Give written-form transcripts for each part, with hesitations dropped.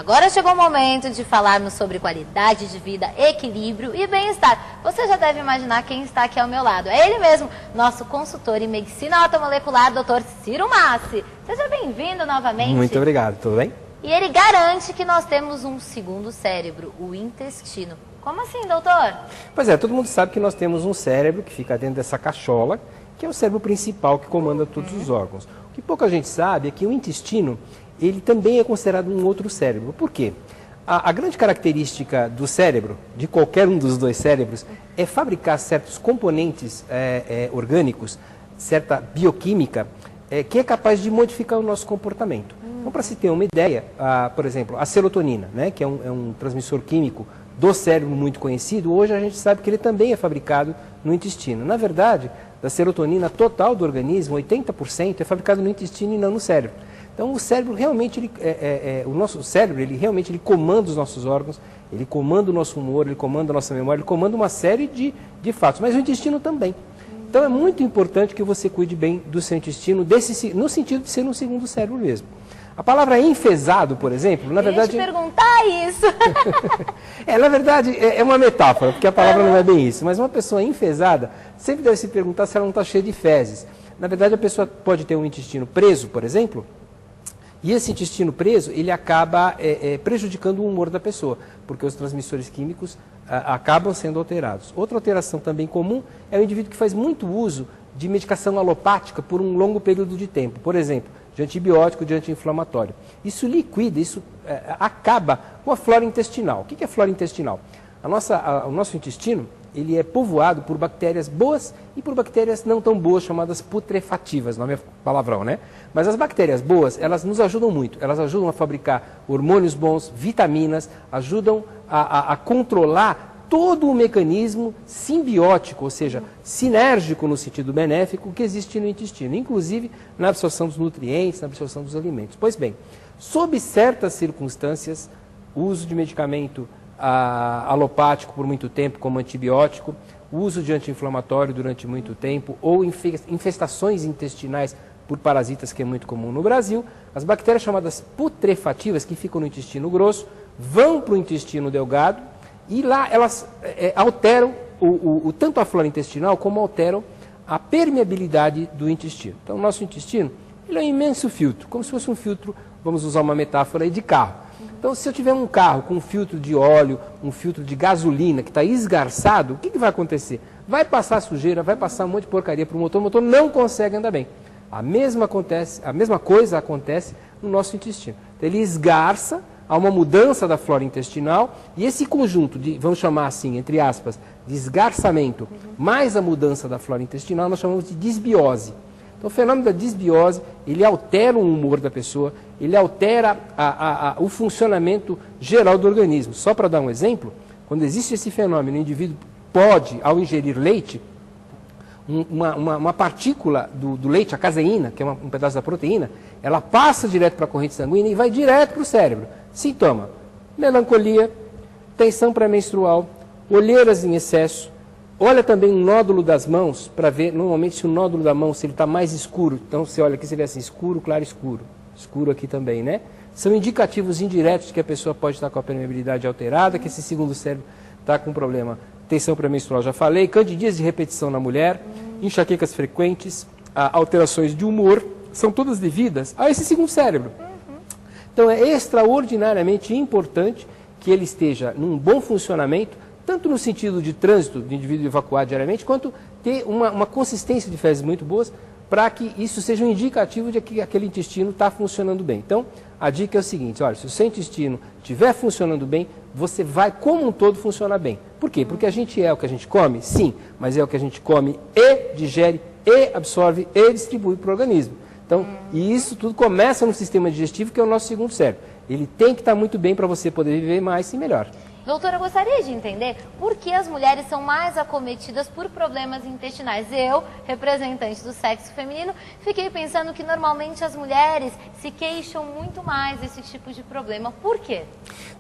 Agora chegou o momento de falarmos sobre qualidade de vida, equilíbrio e bem-estar. Você já deve imaginar quem está aqui ao meu lado. É ele mesmo, nosso consultor em medicina automolecular, Dr. Ciro Massi. Seja bem-vindo novamente. Muito obrigado, tudo bem? E ele garante que nós temos um segundo cérebro, o intestino. Como assim, doutor? Pois é, todo mundo sabe que nós temos um cérebro que fica dentro dessa cachola, que é o cérebro principal que comanda todos os órgãos. O que pouca gente sabe é que o intestino, ele também é considerado um outro cérebro. Por quê? A grande característica do cérebro, de qualquer um dos dois cérebros, é fabricar certos componentes orgânicos, certa bioquímica, que é capaz de modificar o nosso comportamento. Então, para se ter uma ideia, por exemplo, a serotonina, né, que é um transmissor químico do cérebro muito conhecido, hoje a gente sabe que ele também é fabricado no intestino. Na verdade, da serotonina total do organismo, 80% é fabricado no intestino e não no cérebro. Então, o cérebro realmente, o nosso cérebro, ele realmente comanda os nossos órgãos, ele comanda o nosso humor, ele comanda a nossa memória, ele comanda uma série de fatos, mas o intestino também. Então, é muito importante que você cuide bem do seu intestino, no sentido de ser um segundo cérebro mesmo. A palavra enfesado, por exemplo, na verdade... Eu ia te perguntar isso. Na verdade, é uma metáfora, porque a palavra não é bem isso. Mas uma pessoa enfesada sempre deve se perguntar se ela não está cheia de fezes. Na verdade, a pessoa pode ter um intestino preso, por exemplo, e esse intestino preso, ele acaba prejudicando o humor da pessoa, porque os transmissores químicos acabam sendo alterados. Outra alteração também comum é o indivíduo que faz muito uso de medicação alopática por um longo período de tempo. Por exemplo, de antibiótico, de anti-inflamatório. Isso liquida, isso acaba com a flora intestinal. O que é flora intestinal? O nosso intestino, ele é povoado por bactérias boas e por bactérias não tão boas, chamadas putrefativas, nome é palavrão, né? Mas as bactérias boas, elas nos ajudam muito. Elas ajudam a fabricar hormônios bons, vitaminas, ajudam a controlar todo o mecanismo simbiótico, ou seja, sinérgico no sentido benéfico, que existe no intestino, inclusive na absorção dos nutrientes, na absorção dos alimentos. Pois bem, sob certas circunstâncias, o uso de medicamento alopático por muito tempo, como antibiótico, o uso de anti-inflamatório durante muito tempo, ou infestações intestinais por parasitas, que é muito comum no Brasil, as bactérias chamadas putrefativas, que ficam no intestino grosso, vão para o intestino delgado, e lá elas alteram tanto a flora intestinal como alteram a permeabilidade do intestino. Então, o nosso intestino, ele é um imenso filtro, como se fosse um filtro, vamos usar uma metáfora aí, de carro. Então, se eu tiver um carro com um filtro de óleo, um filtro de gasolina que está esgarçado, o que vai acontecer? Vai passar sujeira, vai passar um monte de porcaria para o motor não consegue andar bem. A mesma coisa acontece no nosso intestino. Então, ele esgarça, há uma mudança da flora intestinal e esse conjunto de, vamos chamar assim, entre aspas, de esgarçamento, mais a mudança da flora intestinal, nós chamamos de disbiose. Então, o fenômeno da disbiose, ele altera o humor da pessoa, ele altera o funcionamento geral do organismo. Só para dar um exemplo, quando existe esse fenômeno, o indivíduo pode, ao ingerir leite, uma partícula do leite, a caseína, que é um pedaço da proteína, ela passa direto para a corrente sanguínea e vai direto para o cérebro. Sintoma: melancolia, tensão pré-menstrual, olheiras em excesso. Olha também o nódulo das mãos, para ver, normalmente, se o nódulo da mão, se ele está mais escuro. Então, você olha aqui, você vê assim, escuro, claro, escuro. Escuro aqui também, né? São indicativos indiretos de que a pessoa pode estar com a permeabilidade alterada, que esse segundo cérebro está com problema. Tensão pré-menstrual, já falei, candidíase de repetição na mulher, enxaquecas frequentes, alterações de humor, são todas devidas a esse segundo cérebro. Então, é extraordinariamente importante que ele esteja num bom funcionamento, tanto no sentido de trânsito, de indivíduo evacuar diariamente, quanto ter uma consistência de fezes muito boas, para que isso seja um indicativo de que aquele intestino está funcionando bem. Então, a dica é o seguinte: olha, se o seu intestino estiver funcionando bem, você vai, como um todo, funcionar bem. Por quê? Porque a gente é o que a gente come? Sim, mas é o que a gente come e digere, e absorve, e distribui para o organismo. Então, e isso tudo começa no sistema digestivo, que é o nosso segundo cérebro. Ele tem que estar muito bem para você poder viver mais e melhor. Doutora, eu gostaria de entender por que as mulheres são mais acometidas por problemas intestinais. Eu, representante do sexo feminino, fiquei pensando que normalmente as mulheres se queixam muito mais desse tipo de problema. Por quê?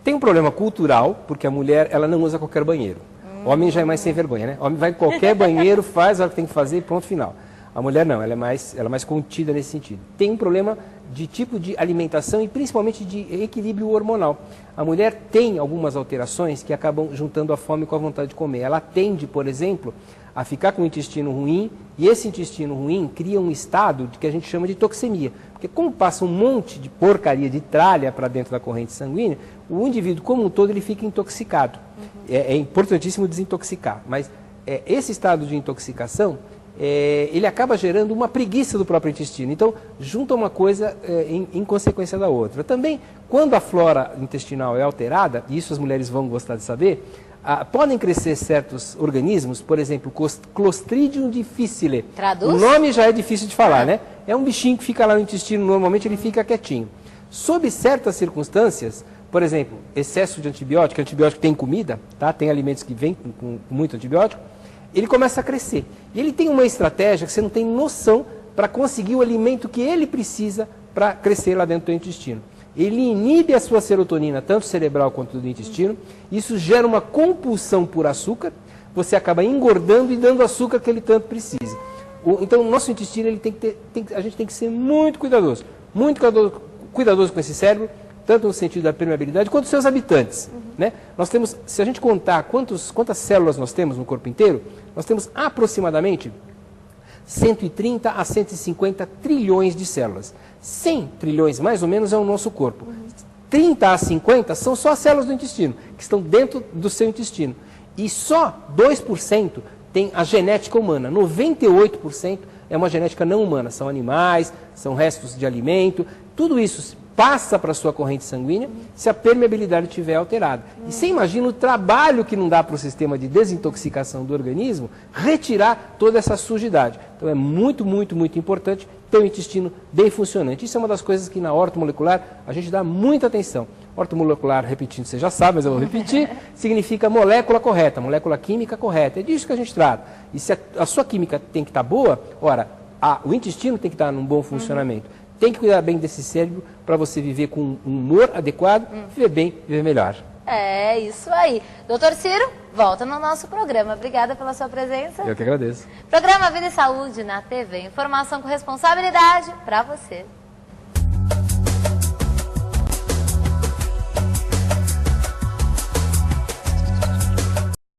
Tem um problema cultural, porque a mulher, ela não usa qualquer banheiro. O homem já é mais sem vergonha, né? O homem vai em qualquer banheiro, faz o que tem que fazer e pronto, final. A mulher não, ela é mais contida nesse sentido. Tem um problema de tipo de alimentação e principalmente de equilíbrio hormonal. A mulher tem algumas alterações que acabam juntando a fome com a vontade de comer. Ela tende, por exemplo, a ficar com o intestino ruim, e esse intestino ruim cria um estado que a gente chama de toxemia. Porque como passa um monte de porcaria, de tralha para dentro da corrente sanguínea, o indivíduo como um todo ele fica intoxicado. É importantíssimo desintoxicar, mas esse estado de intoxicação, ele acaba gerando uma preguiça do próprio intestino. Então, junta uma coisa em consequência da outra. Também, quando a flora intestinal é alterada, e isso as mulheres vão gostar de saber, podem crescer certos organismos, por exemplo, Clostridium difficile. Traduz? O nome já é difícil de falar, né? É um bichinho que fica lá no intestino, normalmente ele fica quietinho. Sob certas circunstâncias, por exemplo, excesso de antibiótico tem comida, tá? Tem alimentos que vêm com muito antibiótico, ele começa a crescer. E ele tem uma estratégia que você não tem noção para conseguir o alimento que ele precisa para crescer lá dentro do intestino. Ele inibe a sua serotonina, tanto cerebral quanto do intestino. Isso gera uma compulsão por açúcar. Você acaba engordando e dando açúcar que ele tanto precisa. Então, o nosso intestino, a gente tem que ser muito cuidadoso com esse cérebro, tanto no sentido da permeabilidade quanto dos seus habitantes. Né? Nós temos, se a gente contar quantas células nós temos no corpo inteiro, nós temos aproximadamente 130 a 150 trilhões de células. 100 trilhões, mais ou menos, é o nosso corpo. 30 a 50 são só as células do intestino, que estão dentro do seu intestino. E só 2% tem a genética humana. 98% é uma genética não humana. São animais, são restos de alimento. Tudo isso passa para a sua corrente sanguínea se a permeabilidade estiver alterada. E você imagina o trabalho que não dá para o sistema de desintoxicação do organismo retirar toda essa sujidade. Então é muito, muito, muito importante ter um intestino bem funcionante. Isso é uma das coisas que na ortomolecular a gente dá muita atenção. Ortomolecular, repetindo, você já sabe, mas eu vou repetir, significa molécula correta, molécula química correta. É disso que a gente trata. E se a sua química tem que estar boa, ora, o intestino tem que estar num bom funcionamento. Tem que cuidar bem desse cérebro para você viver com um humor adequado, viver bem, viver melhor. É isso aí. Doutor Ciro, volta no nosso programa. Obrigada pela sua presença. Eu que agradeço. Programa Vida e Saúde na TV. Informação com responsabilidade para você.